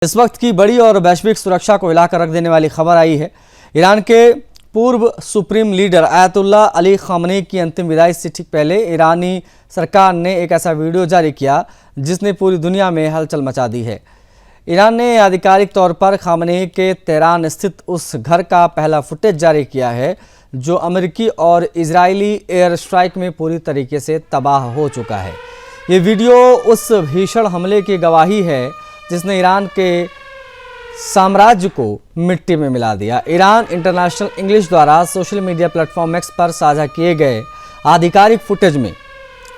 इस वक्त की बड़ी और वैश्विक सुरक्षा को हिलाकर रख देने वाली खबर आई है। ईरान के पूर्व supreme leader Ayatollah Ali Khamenei की अंतिम विदाई से ठीक पहले ईरानी सरकार ने एक ऐसा वीडियो जारी किया जिसने पूरी दुनिया में हलचल मचा दी है। ईरान ने आधिकारिक तौर पर खामनेई के तेहरान स्थित उस घर का पहला फुटेज जारी किया है जो अमेरिकी और इजरायली एयर स्ट्राइक में पूरी तरीके से तबाह हो चुका है। ये वीडियो उस भीषण हमले की गवाही है जिसने ईरान के साम्राज्य को मिट्टी में मिला दिया। ईरान इंटरनेशनल इंग्लिश द्वारा सोशल मीडिया प्लेटफॉर्म एक्स पर साझा किए गए आधिकारिक फुटेज में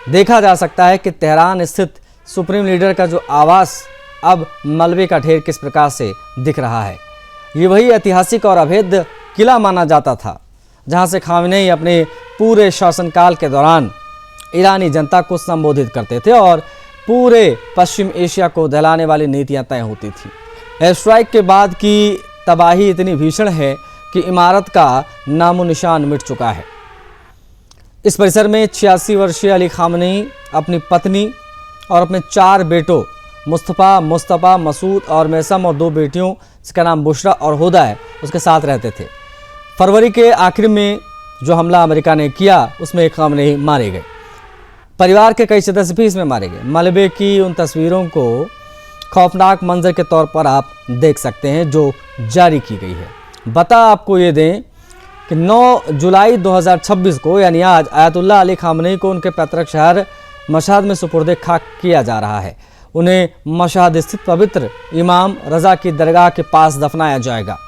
देखा जा सकता है कि तेहरान स्थित सुप्रीम लीडर का जो आवास अब मलबे का ढेर किस प्रकार से दिख रहा है। ये वही ऐतिहासिक और अभेद्य किला माना जाता था जहां से खामनेई अपने पूरे शासनकाल के दौरान ईरानी जनता को संबोधित करते थे और पूरे पश्चिम एशिया को दहलाने वाली नीतियां तय होती थी। एयर स्ट्राइक के बाद की तबाही इतनी भीषण है कि इमारत का नामो निशान मिट चुका है। इस परिसर में 86 वर्षीय अली खामनेई अपनी पत्नी और अपने 4 बेटों मुस्तफ़ा, मसूद और मैसम और 2 बेटियों जिसका नाम बुशरा और हुदा है उसके साथ रहते थे। फरवरी के आखिर में जो हमला अमेरिका ने किया उसमें खामनेई मारे गए। परिवार के कई सदस्य भी इसमें मारे गए। मलबे की उन तस्वीरों को खौफनाक मंजर के तौर पर आप देख सकते हैं जो जारी की गई है। बता आपको ये दें कि 9 जुलाई 2026 को यानी आज आयतुल्लाह अली खामनेई को उनके पैतृक शहर मशहद में सुपुर्द खाक किया जा रहा है। उन्हें मशहद स्थित पवित्र इमाम रजा की दरगाह के पास दफनाया जाएगा।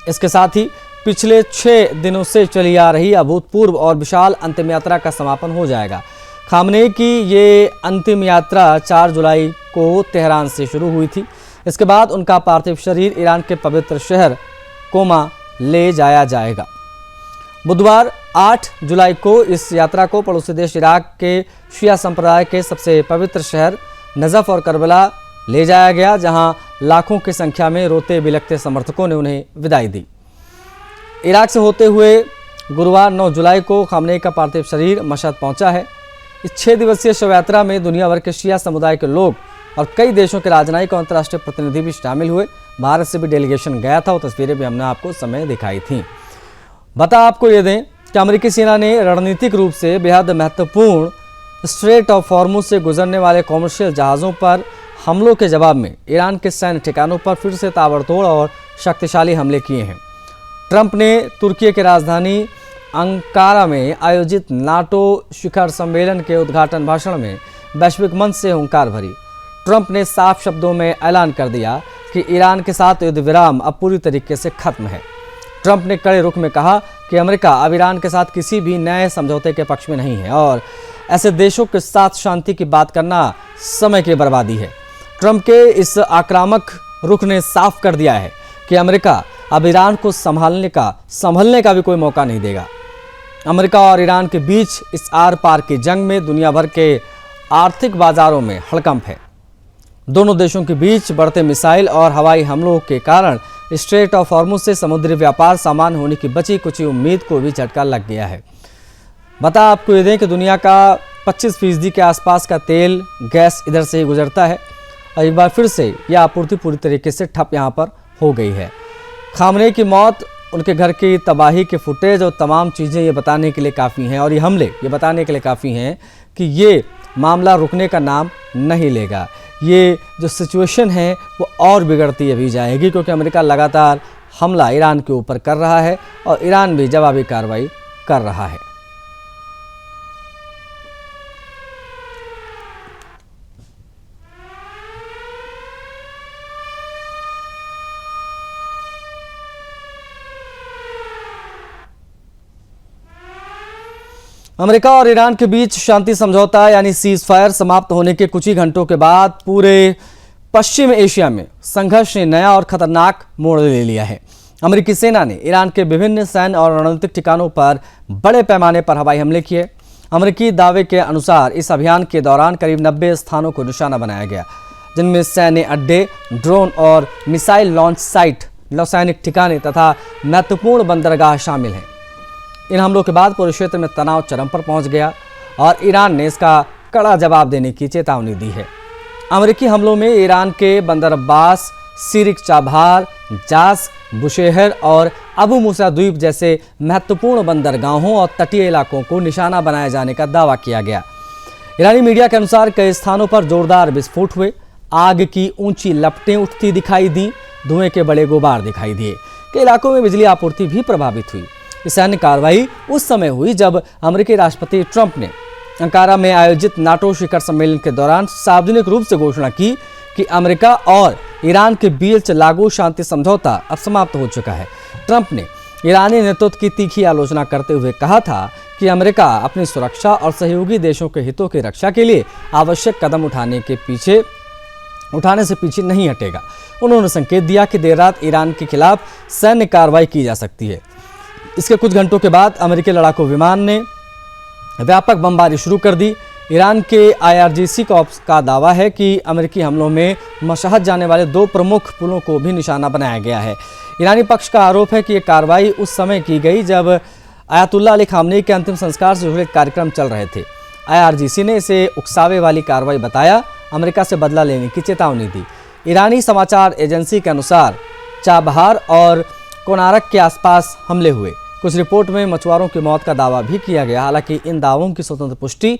इसके साथ ही पिछले 6 दिनों से चली आ रही अभूतपूर्व और विशाल अंतिम यात्रा का समापन हो जाएगा। खामनेई की ये अंतिम यात्रा 4 जुलाई को तेहरान से शुरू हुई थी। इसके बाद उनका पार्थिव शरीर ईरान के पवित्र शहर कोमा ले जाया जाएगा। बुधवार 8 जुलाई को इस यात्रा को पड़ोसी देश इराक के शिया संप्रदाय के सबसे पवित्र शहर नजफ और करबला ले जाया गया, जहां लाखों की संख्या में रोते बिलखते समर्थकों ने उन्हें विदाई दी। इराक से होते हुए गुरुवार 9 जुलाई को खामनेई का पार्थिव शरीर मशहद पहुंचा है। इस 6 दिवसीय शव यात्रा में दुनिया भर के शिया समुदाय के लोग और कई देशों के राजनयिक और अंतर्राष्ट्रीय प्रतिनिधि भी शामिल हुए। भारत से भी डेलीगेशन गया था। वो तस्वीरें भी हमने आपको समय दिखाई थी। बता आपको ये दें कि अमेरिकी सेना ने रणनीतिक रूप से बेहद महत्वपूर्ण स्ट्रेट ऑफ हॉर्मुज से गुजरने वाले कॉमर्शियल जहाज़ों पर हमलों के जवाब में ईरान के सैन्य ठिकानों पर फिर से ताबड़तोड़ और शक्तिशाली हमले किए हैं। ट्रंप ने तुर्की की राजधानी अंकारा में आयोजित नाटो शिखर सम्मेलन के उद्घाटन भाषण में वैश्विक मंच से हुंकार भरी। ट्रंप ने साफ शब्दों में ऐलान कर दिया कि ईरान के साथ युद्ध विराम अब पूरी तरीके से खत्म है। ट्रंप ने कड़े रुख में कहा कि अमेरिका अब ईरान के साथ किसी भी नए समझौते के पक्ष में नहीं है और ऐसे देशों के साथ शांति की बात करना समय की बर्बादी है। ट्रंप के इस आक्रामक रुख ने साफ कर दिया है कि अमेरिका अब ईरान को संभलने का भी कोई मौका नहीं देगा। अमेरिका और ईरान के बीच इस आर पार की जंग में दुनिया भर के आर्थिक बाजारों में हड़कंप है। दोनों देशों के बीच बढ़ते मिसाइल और हवाई हमलों के कारण स्ट्रेट ऑफ हॉर्मुज से समुद्री व्यापार सामान्य होने की बची कुछ उम्मीद को भी झटका लग गया है। बता आपको ये दें कि दुनिया का 25% के आसपास का तेल गैस इधर से ही गुजरता है और एक बार फिर से यह आपूर्ति पूरी तरीके से ठप यहाँ पर हो गई है। खामनेई की मौत, उनके घर की तबाही के फुटेज और तमाम चीज़ें ये बताने के लिए काफ़ी हैं और ये हमले ये बताने के लिए काफ़ी हैं कि ये मामला रुकने का नाम नहीं लेगा। ये जो सिचुएशन है वो और बिगड़ती भी जाएगी क्योंकि अमेरिका लगातार हमला ईरान के ऊपर कर रहा है और ईरान भी जवाबी कार्रवाई कर रहा है। अमेरिका और ईरान के बीच शांति समझौता यानी सीज फायर समाप्त होने के कुछ ही घंटों के बाद पूरे पश्चिम एशिया में संघर्ष ने नया और खतरनाक मोड़ ले लिया है। अमेरिकी सेना ने ईरान के विभिन्न सैन्य और रणनीतिक ठिकानों पर बड़े पैमाने पर हवाई हमले किए। अमेरिकी दावे के अनुसार इस अभियान के दौरान करीब 90 स्थानों को निशाना बनाया गया, जिनमें सैन्य अड्डे, ड्रोन और मिसाइल लॉन्च साइट, नौसैनिक ठिकाने तथा महत्वपूर्ण बंदरगाह शामिल हैं। इन हमलों के बाद पूरे क्षेत्र में तनाव चरम पर पहुंच गया और ईरान ने इसका कड़ा जवाब देने की चेतावनी दी है। अमेरिकी हमलों में ईरान के बंदर अब्बास, सिरिक चाबहार, जास, बुशेहर और अबू मूसा द्वीप जैसे महत्वपूर्ण बंदरगाहों और तटीय इलाकों को निशाना बनाए जाने का दावा किया गया। ईरानी मीडिया के अनुसार कई स्थानों पर जोरदार विस्फोट हुए, आग की ऊंची लपटें उठती दिखाई दी, धुएं के बड़े गुबार दिखाई दिए। कई इलाकों में बिजली आपूर्ति भी प्रभावित हुई। सैन्य कार्रवाई उस समय हुई जब अमेरिकी राष्ट्रपति ट्रंप ने अंकारा में आयोजित नाटो शिखर सम्मेलन के दौरान सार्वजनिक रूप से घोषणा की कि अमेरिका और ईरान के बीच लागू शांति समझौता अब समाप्त हो चुका है। ट्रंप ने ईरानी नेतृत्व की तीखी आलोचना करते हुए कहा था कि अमेरिका अपनी सुरक्षा और सहयोगी देशों के हितों की रक्षा के लिए आवश्यक कदम उठाने से पीछे नहीं हटेगा। उन्होंने संकेत दिया कि देर रात ईरान के खिलाफ सैन्य कार्रवाई की जा सकती है। इसके कुछ घंटों के बाद अमेरिकी लड़ाकू विमान ने व्यापक बमबारी शुरू कर दी। ईरान के IRGC कॉर्प्स का दावा है कि अमेरिकी हमलों में मशहद जाने वाले 2 प्रमुख पुलों को भी निशाना बनाया गया है। ईरानी पक्ष का आरोप है कि यह कार्रवाई उस समय की गई जब आयतुल्ला अली खामनेई के अंतिम संस्कार से जुड़े कार्यक्रम चल रहे थे। IRGC ने इसे उकसावे वाली कार्रवाई बताया, अमेरिका से बदला लेने की चेतावनी दी। ईरानी समाचार एजेंसी के अनुसार चाबहार और कोनारक के आसपास हमले हुए। कुछ रिपोर्ट में मछुआरों की मौत का दावा भी किया गया। हालांकि इन दावों की स्वतंत्र पुष्टि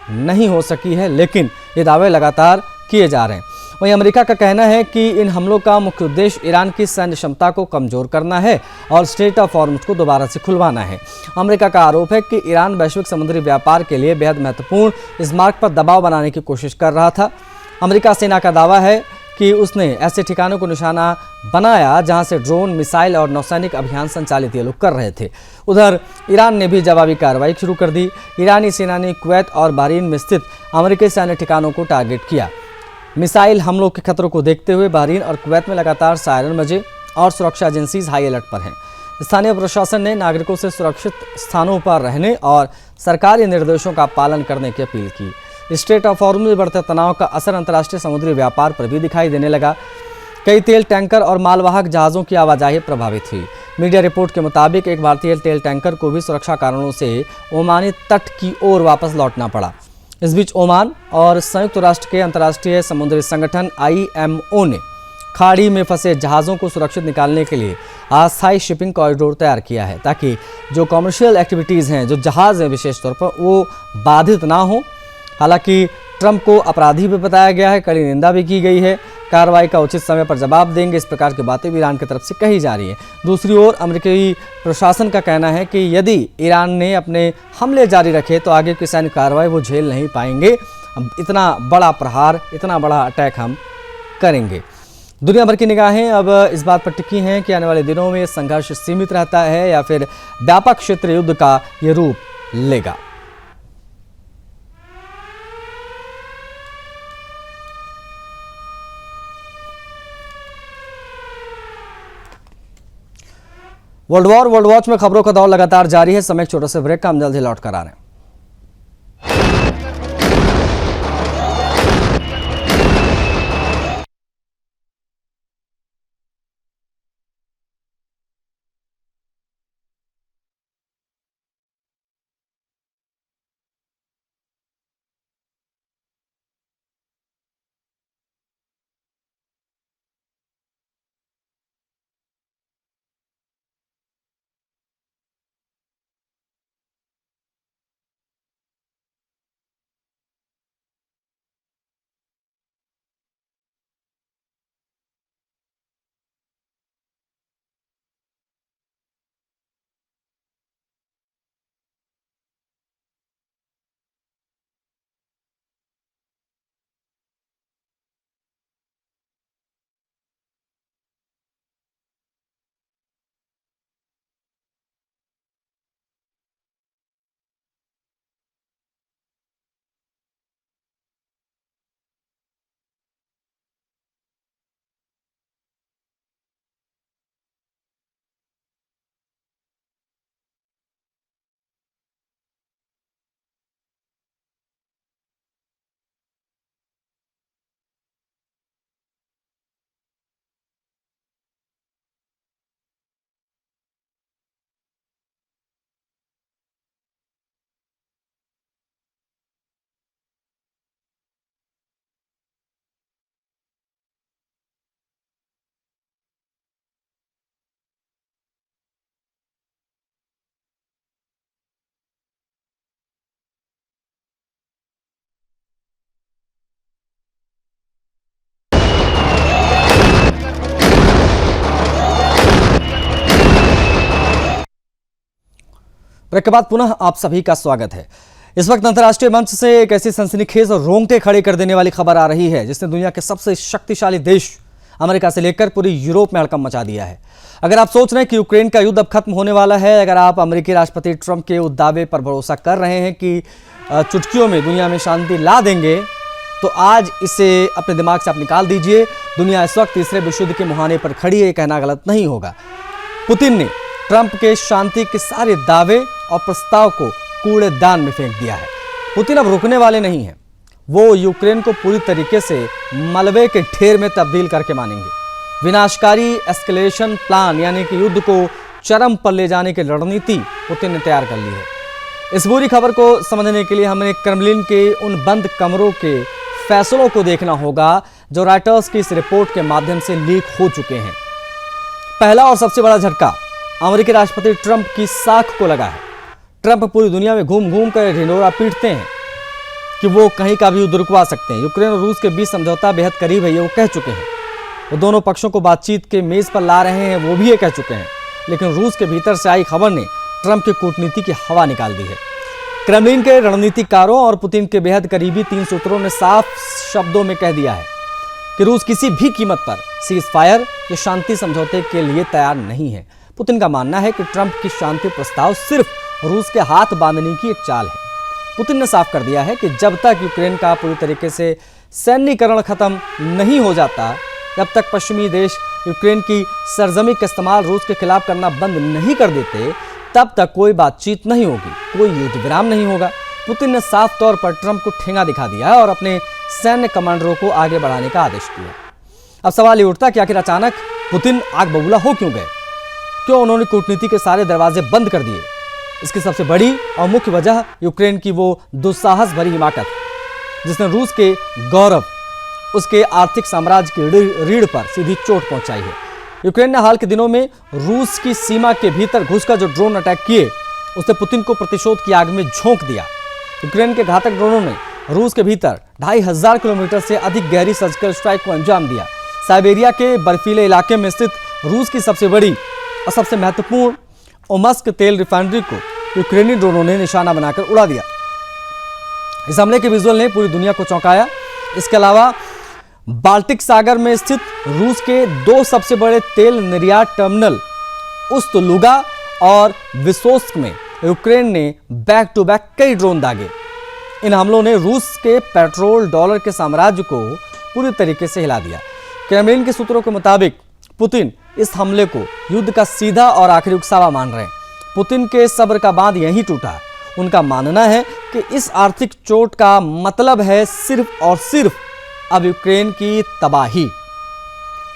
नहीं हो सकी है, लेकिन ये दावे लगातार किए जा रहे हैं। वहीं अमेरिका का कहना है कि इन हमलों का मुख्य उद्देश्य ईरान की सैन्य क्षमता को कमजोर करना है और स्ट्रेट ऑफ हॉर्मुज़ को दोबारा से खुलवाना है। अमेरिका का आरोप है कि ईरान वैश्विक समुद्री व्यापार के लिए बेहद महत्वपूर्ण इस मार्ग पर दबाव बनाने की कोशिश कर रहा था। अमेरिका सेना का दावा है कि उसने ऐसे ठिकानों को निशाना बनाया जहां से ड्रोन, मिसाइल और नौसैनिक अभियान संचालित ये लोग कर रहे थे। उधर ईरान ने भी जवाबी कार्रवाई शुरू कर दी। ईरानी सेना ने कुवैत और बहरीन में स्थित अमेरिकी सैन्य ठिकानों को टारगेट किया। मिसाइल हमलों के खतरों को देखते हुए बहरीन और कुवैत में लगातार सायरन बजे और सुरक्षा एजेंसीज हाई अलर्ट पर हैं। स्थानीय प्रशासन ने नागरिकों से सुरक्षित स्थानों पर रहने और सरकारी निर्देशों का पालन करने की अपील की। स्ट्रेट ऑफ हॉर्मुज़ में बढ़ते तनाव का असर अंतर्राष्ट्रीय समुद्री व्यापार पर भी दिखाई देने लगा। कई तेल टैंकर और मालवाहक जहाज़ों की आवाजाही प्रभावित हुई। मीडिया रिपोर्ट के मुताबिक एक भारतीय तेल टैंकर को भी सुरक्षा कारणों से ओमानी तट की ओर वापस लौटना पड़ा। इस बीच ओमान और संयुक्त राष्ट्र के अंतर्राष्ट्रीय समुद्री संगठन IMO ने खाड़ी में फंसे जहाज़ों को सुरक्षित निकालने के लिए अस्थायी शिपिंग कॉरिडोर तैयार किया है, ताकि जो कमर्शियल एक्टिविटीज़ हैं, जो जहाज़ हैं विशेष तौर पर, वो बाधित ना हो। हालांकि ट्रंप को अपराधी भी बताया गया है, कड़ी निंदा भी की गई है। कार्रवाई का उचित समय पर जवाब देंगे, इस प्रकार की बातें भी ईरान की तरफ से कही जा रही हैं। दूसरी ओर अमेरिकी प्रशासन का कहना है कि यदि ईरान ने अपने हमले जारी रखे तो आगे की सैन्य कार्रवाई वो झेल नहीं पाएंगे। इतना बड़ा प्रहार, इतना बड़ा अटैक हम करेंगे। दुनिया भर की निगाहें अब इस बात पर टिकी हैं कि आने वाले दिनों में संघर्ष सीमित रहता है या फिर व्यापक क्षेत्र युद्ध का ये रूप लेगा। वर्ल्ड वॉच में खबरों का दौर लगातार जारी है। समय एक छोटे से ब्रेक का, हम जल्द ही लौट कर आ रहे हैं। ब्रेक के बाद पुनः आप सभी का स्वागत है। इस वक्त अंतर्राष्ट्रीय मंच से एक ऐसी सनसनीखेज और रोंगटे खड़े कर देने वाली खबर आ रही है जिसने दुनिया के सबसे शक्तिशाली देश अमेरिका से लेकर पूरी यूरोप में हड़कंप मचा दिया है। अगर आप सोच रहे हैं कि यूक्रेन का युद्ध अब खत्म होने वाला है, अगर आप अमेरिकी राष्ट्रपति ट्रंप के उस दावे पर भरोसा कर रहे हैं कि चुटकियों में दुनिया में शांति ला देंगे, तो आज इसे अपने दिमाग से आप निकाल दीजिए। दुनिया इस वक्त तीसरे विश्व युद्ध के मुहाने पर खड़ी है, ये कहना गलत नहीं होगा। पुतिन ने ट्रंप के शांति के सारे दावे और प्रस्ताव को कूड़ेदान में फेंक दिया है। पुतिन अब रुकने वाले नहीं हैं। वो यूक्रेन को पूरी तरीके से मलबे के ढेर में तब्दील करके मानेंगे। विनाशकारी एस्केलेशन प्लान यानी कि युद्ध को चरम पर ले जाने की रणनीति पुतिन ने तैयार कर ली है। इस बुरी खबर को समझने के लिए हमें क्रेमलिन के उन बंद कमरों के फैसलों को देखना होगा जो रॉयटर्स की इस रिपोर्ट के माध्यम से लीक हो चुके हैं। पहला और सबसे बड़ा झटका अमेरिकी राष्ट्रपति ट्रंप की साख को लगा है। ट्रंप पूरी दुनिया में घूम घूम कर ढिंढोरा पीटते हैं कि वो कहीं का भी युद्ध रुकवा सकते हैं। यूक्रेन और रूस के बीच समझौता बेहद करीब है, ये वो कह चुके हैं। वो दोनों पक्षों को बातचीत के मेज पर ला रहे हैं, वो भी ये कह चुके हैं। लेकिन रूस के भीतर से आई खबर ने ट्रंप की कूटनीति की हवा निकाल दी है। क्रेमलिन के रणनीतिकारों और पुतिन के बेहद करीबी 3 सूत्रों ने साफ शब्दों में कह दिया है कि रूस किसी भी कीमत पर सीज फायर या शांति समझौते के लिए तैयार नहीं है। पुतिन का मानना है कि ट्रंप की शांति प्रस्ताव सिर्फ रूस के हाथ बांधने की एक चाल है। पुतिन ने साफ कर दिया है कि जब तक यूक्रेन का पूरी तरीके से सैन्यीकरण खत्म नहीं हो जाता, जब तक पश्चिमी देश यूक्रेन की सरजमी का इस्तेमाल रूस के खिलाफ करना बंद नहीं कर देते, तब तक कोई बातचीत नहीं होगी, कोई युद्ध विराम नहीं होगा। पुतिन ने साफ तौर पर ट्रंप को ठेंगा दिखा दिया और अपने सैन्य कमांडरों को आगे बढ़ाने का आदेश दिया। अब सवाल ये उठता कि आखिर अचानक पुतिन आग बबूला हो क्यों गए? क्यों उन्होंने कूटनीति के सारे दरवाजे बंद कर दिए? इसकी सबसे बड़ी और मुख्य वजह यूक्रेन की वो दुस्साहस भरी हिमाकत, जिसने रूस के गौरव, उसके आर्थिक साम्राज्य की रीढ़ पर सीधी चोट पहुंचाई है। यूक्रेन ने हाल के दिनों में रूस की सीमा के भीतर घुसकर जो ड्रोन अटैक किए, उसने पुतिन को प्रतिशोध की आग में झोंक दिया। यूक्रेन के घातक ड्रोनों ने रूस के भीतर 2500 किलोमीटर से अधिक गहरी सर्जिकल स्ट्राइक को अंजाम दिया। साइबेरिया के बर्फीले इलाके में स्थित रूस की सबसे बड़ी और सबसे महत्वपूर्ण ओमस्क तेल रिफाइनरी को यूक्रेनी ड्रोनों ने निशाना बनाकर उड़ा दिया। इस हमले के विजुअल ने पूरी दुनिया को चौंकाया। इसके अलावा बाल्टिक सागर में स्थित रूस के 2 सबसे बड़े तेल निर्यात टर्मिनल उस्त-लुगा और विसोस्क में यूक्रेन ने बैक टू बैक कई ड्रोन दागे। इन हमलों ने रूस के पेट्रोल डॉलर के साम्राज्य को पूरी तरीके से हिला दिया। क्रेमलिन के सूत्रों के मुताबिक पुतिन इस हमले को युद्ध का सीधा और आखिरी उकसावा मान रहे हैं। पुतिन के सब्र का बांध यहीं टूटा। उनका मानना है कि इस आर्थिक चोट का मतलब है सिर्फ और सिर्फ अब यूक्रेन की तबाही।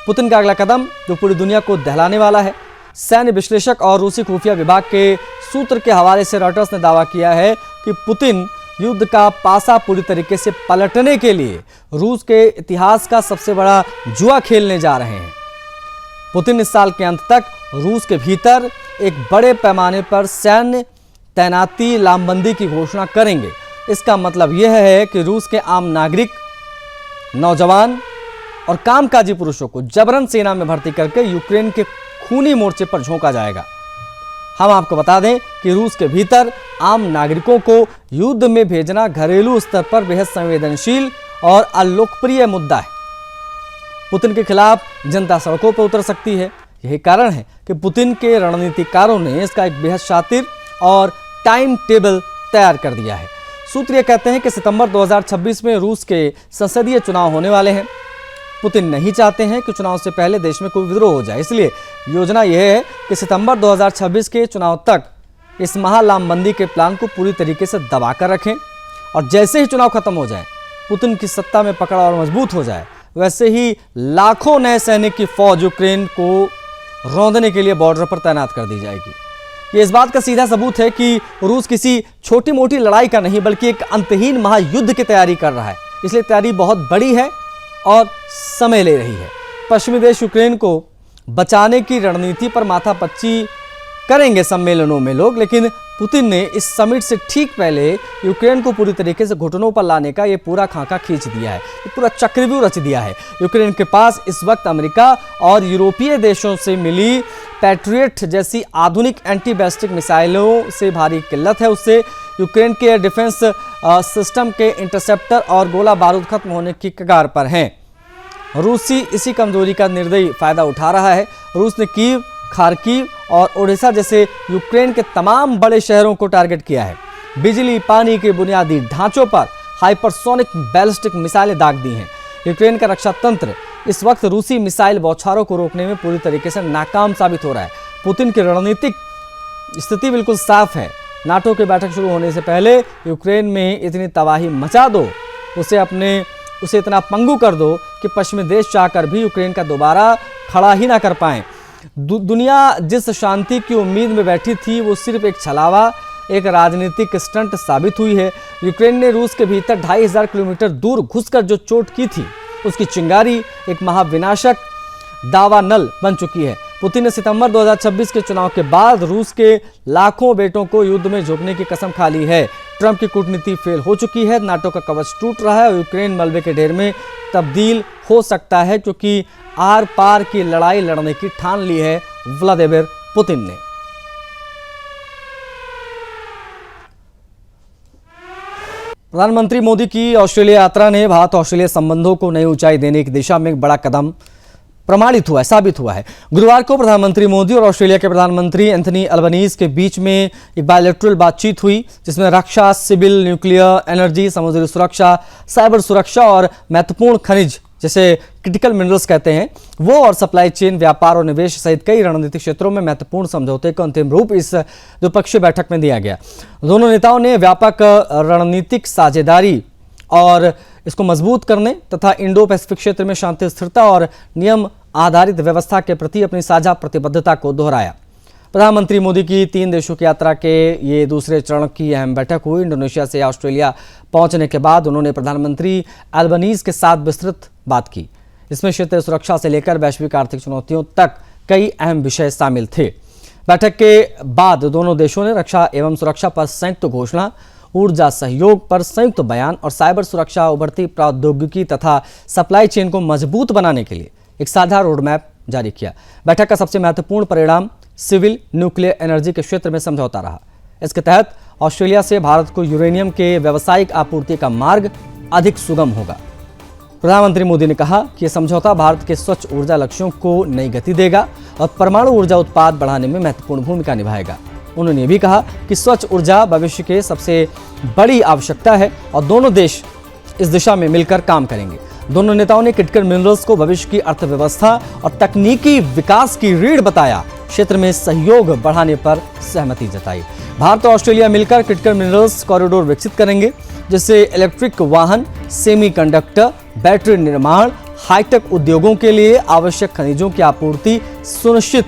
पुतिन का अगला कदम जो पूरी दुनिया को दहलाने वाला है। सैन्य विश्लेषक और रूसी खुफिया विभाग के सूत्र के हवाले से रॉयटर्स ने दावा किया है कि पुतिन युद्ध का पासा पूरी तरीके से पलटने के लिए रूस के इतिहास का सबसे बड़ा जुआ खेलने जा रहे हैं। पुतिन इस साल के अंत तक रूस के भीतर एक बड़े पैमाने पर सैन्य तैनाती लामबंदी की घोषणा करेंगे। इसका मतलब यह है कि रूस के आम नागरिक, नौजवान और कामकाजी पुरुषों को जबरन सेना में भर्ती करके यूक्रेन के खूनी मोर्चे पर झोंका जाएगा। हम आपको बता दें कि रूस के भीतर आम नागरिकों को युद्ध में भेजना घरेलू स्तर पर बेहद संवेदनशील और अलोकप्रिय मुद्दा है। पुतिन के खिलाफ जनता सड़कों पर उतर सकती है। यही कारण है कि पुतिन के रणनीतिकारों ने इसका एक बेहद शातिर और टाइम टेबल तैयार कर दिया है। सूत्र ये कहते हैं कि सितंबर 2026 में रूस के संसदीय चुनाव होने वाले हैं। पुतिन नहीं चाहते हैं कि चुनाव से पहले देश में कोई विद्रोह हो जाए, इसलिए योजना यह है कि सितंबर 2026 के चुनाव तक इस महालामबंदी के प्लान को पूरी तरीके से दबाकर रखें और जैसे ही चुनाव खत्म हो जाए, पुतिन की सत्ता में पकड़ और मजबूत हो जाए, वैसे ही लाखों नए सैनिक की फौज यूक्रेन को रौंदने के लिए बॉर्डर पर तैनात कर दी जाएगी। ये इस बात का सीधा सबूत है कि रूस किसी छोटी मोटी लड़ाई का नहीं बल्कि एक अंतहीन महायुद्ध की तैयारी कर रहा है। इसलिए तैयारी बहुत बड़ी है और समय ले रही है। पश्चिमी देश यूक्रेन को बचाने की रणनीति पर माथापच्ची करेंगे सम्मेलनों में लोग, लेकिन पुतिन ने इस समिट से ठीक पहले यूक्रेन को पूरी तरीके से घुटनों पर लाने का ये पूरा खाका खींच दिया है, ये पूरा चक्रव्यूह रच दिया है। यूक्रेन के पास इस वक्त अमेरिका और यूरोपीय देशों से मिली पैट्रियट जैसी आधुनिक एंटी बैलिस्टिक मिसाइलों से भारी किल्लत है। उससे यूक्रेन के एयर डिफेंस सिस्टम के इंटरसेप्टर और गोला बारूद खत्म होने की कगार पर हैं। रूसी इसी कमजोरी का निर्दयी फायदा उठा रहा है। रूस ने कीव, खार्किव और ओडेसा जैसे यूक्रेन के तमाम बड़े शहरों को टारगेट किया है। बिजली, पानी के बुनियादी ढांचों पर हाइपरसोनिक बैलिस्टिक मिसाइलें दाग दी हैं। यूक्रेन का रक्षा तंत्र इस वक्त रूसी मिसाइल बौछारों को रोकने में पूरी तरीके से नाकाम साबित हो रहा है। पुतिन की रणनीतिक स्थिति बिल्कुल साफ है। नाटो की बैठक शुरू होने से पहले यूक्रेन में इतनी तबाही मचा दो, उसे इतना पंगु कर दो कि पश्चिमी देश चाहकर भी यूक्रेन का दोबारा खड़ा ही ना कर पाएं। दुनिया जिस शांति की उम्मीद में बैठी थी वो सिर्फ एक छलावा, एक राजनीतिक स्टंट साबित हुई है। यूक्रेन ने रूस के भीतर 2500 किलोमीटर दूर घुसकर जो चोट की थी उसकी चिंगारी एक महाविनाशक दावानल बन चुकी है। पुतिन ने सितंबर 2026 के चुनाव के बाद रूस के लाखों बेटों को युद्ध में झोंकने की कसम खा ली है। ट्रंप की कूटनीति फेल हो चुकी है। नाटो का कवच टूट रहा है और यूक्रेन मलबे के ढेर में तब्दील हो सकता है, क्योंकि आर पार की लड़ाई लड़ने की ठान ली है व्लादिमीर पुतिन ने। प्रधानमंत्री मोदी की ऑस्ट्रेलिया यात्रा ने भारत ऑस्ट्रेलिया संबंधों को नई ऊंचाई देने की दिशा में एक बड़ा कदम प्रमाणित हुआ है, साबित हुआ है। गुरुवार को प्रधानमंत्री मोदी और ऑस्ट्रेलिया के प्रधानमंत्री एंथनी अल्बनीज के बीच में एक बायलैटरल बातचीत हुई, जिसमें रक्षा, सिविल, न्यूक्लियर, एनर्जी, समुद्री सुरक्षा, साइबर सुरक्षा और महत्वपूर्ण खनिज जैसे क्रिटिकल मिनरल्स कहते हैं वो और सप्लाई चेन, व्यापार और निवेश सहित कई रणनीतिक क्षेत्रों में महत्वपूर्ण समझौते को अंतिम रूप इस द्विपक्षीय बैठक में दिया गया। दोनों नेताओं ने व्यापक रणनीतिक साझेदारी और इसको मजबूत करने तथा इंडो पैसिफिक क्षेत्र में शांति, स्थिरता और नियम आधारित व्यवस्था के प्रति अपनी साझा प्रतिबद्धता को दोहराया। प्रधानमंत्री मोदी की 3 देशों की यात्रा के ये दूसरे चरण की अहम बैठक हुई। इंडोनेशिया से ऑस्ट्रेलिया पहुंचने के बाद उन्होंने प्रधानमंत्री अल्बनीज के साथ विस्तृत बात की। इसमें क्षेत्रीय सुरक्षा से लेकर वैश्विक आर्थिक चुनौतियों तक कई अहम विषय शामिल थे। बैठक के बाद दोनों देशों ने रक्षा एवं सुरक्षा पर संयुक्त घोषणा, ऊर्जा सहयोग पर संयुक्त बयान और साइबर सुरक्षा, उभरती प्रौद्योगिकी तथा सप्लाई चेन को मजबूत बनाने के लिए एक साझा रोडमैप जारी किया। बैठक का सबसे महत्वपूर्ण परिणाम सिविल, न्यूक्लियर एनर्जी के क्षेत्र में समझौता रहा। इसके तहत ऑस्ट्रेलिया से भारत को यूरेनियम के व्यावसायिक आपूर्ति का मार्ग अधिक सुगम होगा। प्रधानमंत्री मोदी ने कहा कि यह समझौता भारत के स्वच्छ ऊर्जा लक्ष्यों को नई गति देगा और परमाणु ऊर्जा उत्पाद बढ़ाने में महत्वपूर्ण भूमिका निभाएगा। उन्होंने ये भी कहा कि स्वच्छ ऊर्जा भविष्य के सबसे बड़ी आवश्यकता है और दोनों देश इस दिशा में मिलकर काम करेंगे। दोनों नेताओं ने क्रिटिकल मिनरल्स को भविष्य की अर्थव्यवस्था और तकनीकी विकास की रीढ़ बताया। क्षेत्र में सहयोग बढ़ाने पर सहमति जताई। भारत और ऑस्ट्रेलिया मिलकर क्रिटिकल मिनरल्स कॉरिडोर विकसित करेंगे, जिससे इलेक्ट्रिक वाहन, सेमीकंडक्टर, बैटरी निर्माण, हाईटेक उद्योगों के लिए आवश्यक खनिजों की आपूर्ति सुनिश्चित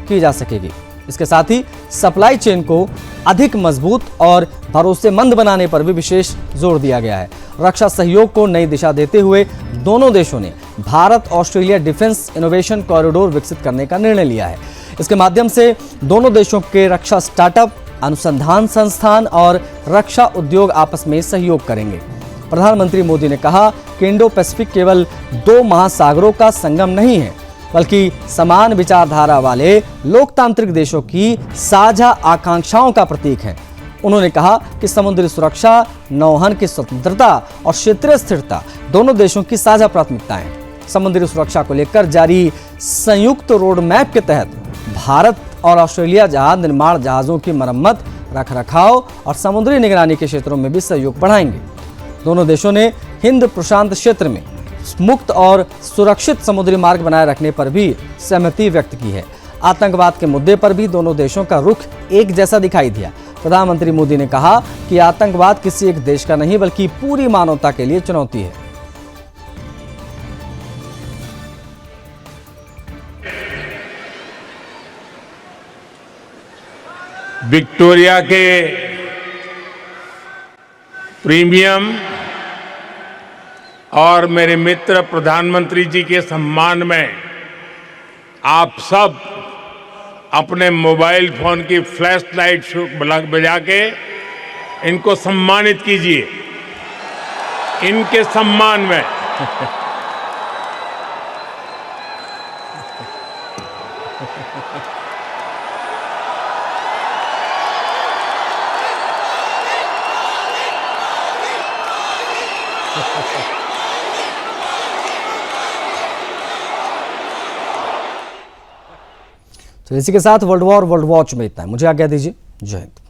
की जा सकेगी। इसके साथ ही सप्लाई चेन को अधिक मजबूत और भरोसेमंद बनाने पर भी विशेष जोर दिया गया है। रक्षा सहयोग को नई दिशा देते हुए दोनों देशों ने Bharat Australia defence innovation corridor विकसित करने का निर्णय लिया है। इसके माध्यम से दोनों देशों के रक्षा स्टार्टअप, अनुसंधान संस्थान और रक्षा उद्योग आपस में सहयोग करेंगे। प्रधानमंत्री मोदी ने कहा कि इंडो पैसिफिक केवल 2 महासागरों का संगम नहीं है, बल्कि समान विचारधारा वाले लोकतांत्रिक देशों की साझा आकांक्षाओं का प्रतीक है। उन्होंने कहा कि समुद्री सुरक्षा, नौवहन की स्वतंत्रता और क्षेत्रीय स्थिरता दोनों देशों की साझा प्राथमिकताएं हैं। समुद्री सुरक्षा को लेकर जारी संयुक्त रोड मैप के तहत भारत और ऑस्ट्रेलिया जहाज निर्माण, जहाजों की मरम्मत, रखरखाव और समुद्री निगरानी के क्षेत्रों में भी सहयोग बढ़ाएंगे। दोनों देशों ने हिंद प्रशांत क्षेत्र में मुक्त और सुरक्षित समुद्री मार्ग बनाए रखने पर भी सहमति व्यक्त की है। आतंकवाद के मुद्दे पर भी दोनों देशों का रुख एक जैसा दिखाई दिया। प्रधानमंत्री मोदी ने कहा कि आतंकवाद किसी एक देश का नहीं, बल्कि पूरी मानवता के लिए चुनौती है। विक्टोरिया के प्रीमियम और मेरे मित्र प्रधानमंत्री जी के सम्मान में आप सब अपने मोबाइल फोन की फ्लैश लाइट बजा के इनको सम्मानित कीजिए। इनके सम्मान में तो इसी के साथ वर्ल्ड वॉच में इतना है। मुझे आज्ञा दीजिए। जय हिंद।